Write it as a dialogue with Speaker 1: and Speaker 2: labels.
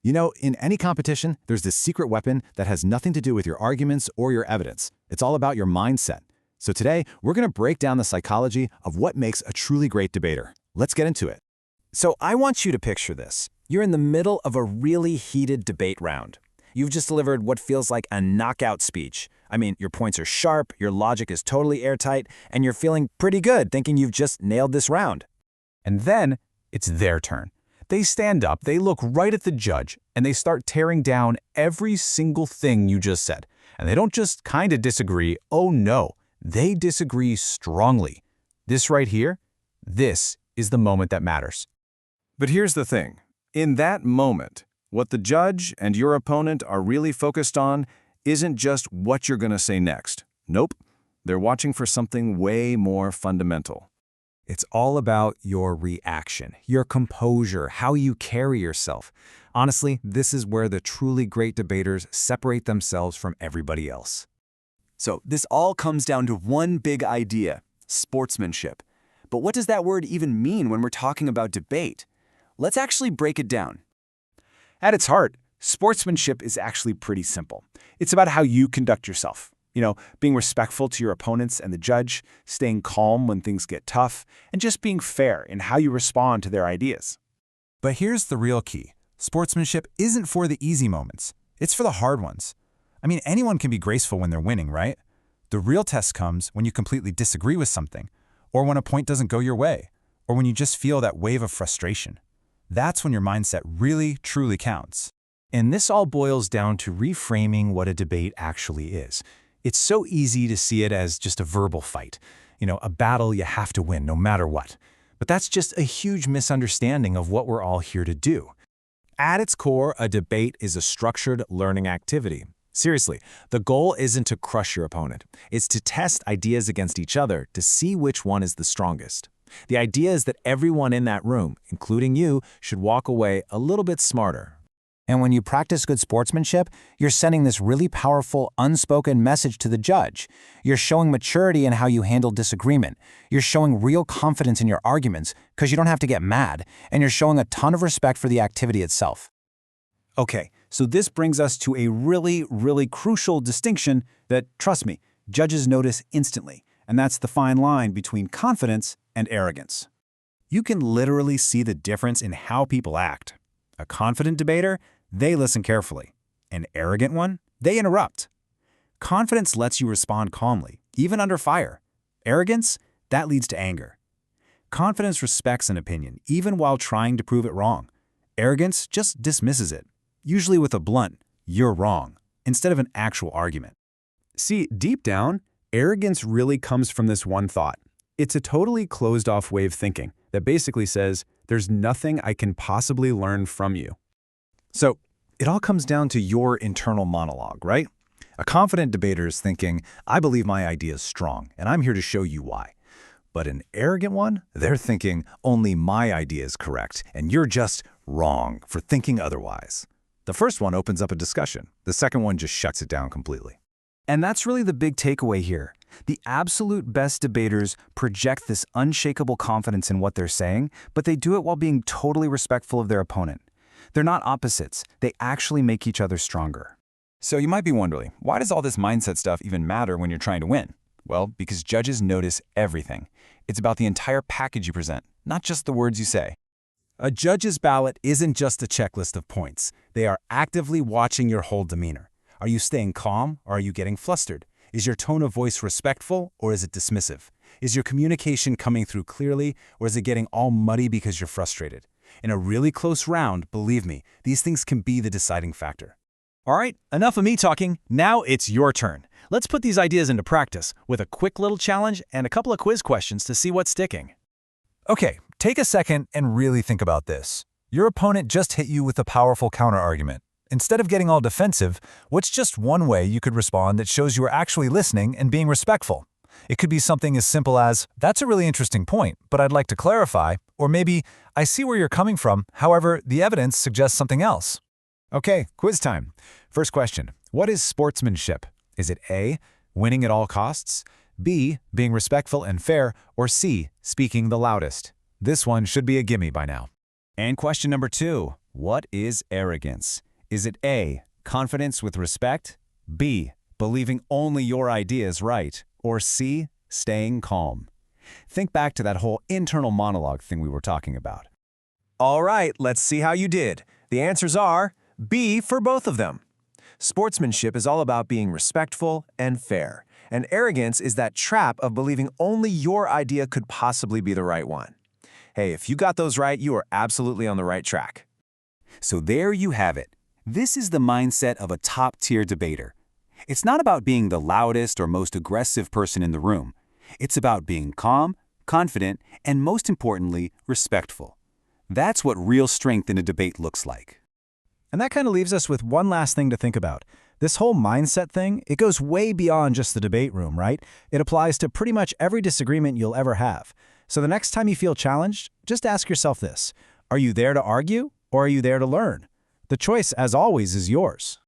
Speaker 1: You know, in any competition, there's this secret weapon that has nothing to do with your arguments or your evidence. It's all about your mindset. So today, we're going to break down the psychology of what makes a truly great debater. Let's get into it.
Speaker 2: So I want you to picture this. You're in the middle of a really heated debate round. You've just delivered what feels like a knockout speech. I mean, your points are sharp, your logic is totally airtight, and you're feeling pretty good thinking you've just nailed this round.
Speaker 3: And then it's their turn. They stand up, they look right at the judge, and they start tearing down every single thing you just said. And they don't just kind of disagree, oh no, they disagree strongly. This right here, this is the moment that matters.
Speaker 4: But here's the thing. In that moment, what the judge and your opponent are really focused on isn't just what you're going to say next. Nope. They're watching for something way more fundamental.
Speaker 2: It's all about your reaction, your composure, how you carry yourself. Honestly, this is where the truly great debaters separate themselves from everybody else. So this all comes down to one big idea: sportsmanship. But what does that word even mean when we're talking about debate? Let's actually break it down.
Speaker 3: At its heart, sportsmanship is actually pretty simple. It's about how you conduct yourself. Being respectful to your opponents and the judge, staying calm when things get tough, and just being fair in how you respond to their ideas.
Speaker 5: But here's the real key. Sportsmanship isn't for the easy moments. It's for the hard ones. I mean, anyone can be graceful when they're winning, right? The real test comes when you completely disagree with something, or when a point doesn't go your way, or when you just feel that wave of frustration. That's when your mindset really, truly counts.
Speaker 6: And this all boils down to reframing what a debate actually is. It's so easy to see it as just a verbal fight, a battle you have to win no matter what. But that's just a huge misunderstanding of what we're all here to do. At its core, a debate is a structured learning activity. Seriously, the goal isn't to crush your opponent. It's to test ideas against each other to see which one is the strongest. The idea is that everyone in that room, including you, should walk away a little bit smarter.
Speaker 2: And when you practice good sportsmanship, you're sending this really powerful, unspoken message to the judge. You're showing maturity in how you handle disagreement. You're showing real confidence in your arguments because you don't have to get mad. And you're showing a ton of respect for the activity itself.
Speaker 3: Okay, so this brings us to a really, really crucial distinction that, trust me, judges notice instantly. And that's the fine line between confidence and arrogance. You can literally see the difference in how people act. A confident debater, they listen carefully. An arrogant one, they interrupt. Confidence lets you respond calmly, even under fire. Arrogance, that leads to anger. Confidence respects an opinion, even while trying to prove it wrong. Arrogance just dismisses it, usually with a blunt, "you're wrong," instead of an actual argument. See, deep down, arrogance really comes from this one thought. It's a totally closed-off way of thinking that basically says, there's nothing I can possibly learn from you.
Speaker 5: So it all comes down to your internal monologue, right? A confident debater is thinking, I believe my idea is strong, and I'm here to show you why. But an arrogant one, they're thinking, only my idea is correct, and you're just wrong for thinking otherwise. The first one opens up a discussion. The second one just shuts it down completely.
Speaker 2: And that's really the big takeaway here. The absolute best debaters project this unshakable confidence in what they're saying, but they do it while being totally respectful of their opponent. They're not opposites. They actually make each other stronger.
Speaker 1: So you might be wondering, why does all this mindset stuff even matter when you're trying to win? Well, because judges notice everything. It's about the entire package you present, not just the words you say.
Speaker 6: A judge's ballot isn't just a checklist of points. They are actively watching your whole demeanor. Are you staying calm or are you getting flustered? Is your tone of voice respectful or is it dismissive? Is your communication coming through clearly or is it getting all muddy because you're frustrated? In a really close round, believe me, these things can be the deciding factor.
Speaker 7: All right, enough of me talking. Now it's your turn. Let's put these ideas into practice with a quick little challenge and a couple of quiz questions to see what's sticking.
Speaker 5: Okay, take a second and really think about this. Your opponent just hit you with a powerful counterargument. Instead of getting all defensive, what's just one way you could respond that shows you are actually listening and being respectful? It could be something as simple as, that's a really interesting point, but I'd like to clarify, or maybe, I see where you're coming from, however, the evidence suggests something else. Okay, quiz time. First question, what is sportsmanship? Is it A, winning at all costs, B, being respectful and fair, or C, speaking the loudest? This one should be a gimme by now.
Speaker 1: And question number 2,
Speaker 2: What is arrogance? Is it A, confidence with respect, B, believing only your idea is right, or C, staying calm? Think back to that whole internal monologue thing we were talking about.
Speaker 3: All right, let's see how you did. The answers are B for both of them. Sportsmanship is all about being respectful and fair, and arrogance is that trap of believing only your idea could possibly be the right one. Hey, if you got those right, you are absolutely on the right track.
Speaker 2: So there you have it. This is the mindset of a top-tier debater. It's not about being the loudest or most aggressive person in the room. It's about being calm, confident, and most importantly, respectful. That's what real strength in a debate looks like.
Speaker 7: And that kind of leaves us with one last thing to think about. This whole mindset thing, it goes way beyond just the debate room, right? It applies to pretty much every disagreement you'll ever have. So the next time you feel challenged, just ask yourself this: are you there to argue, or are you there to learn? The choice, as always, is yours.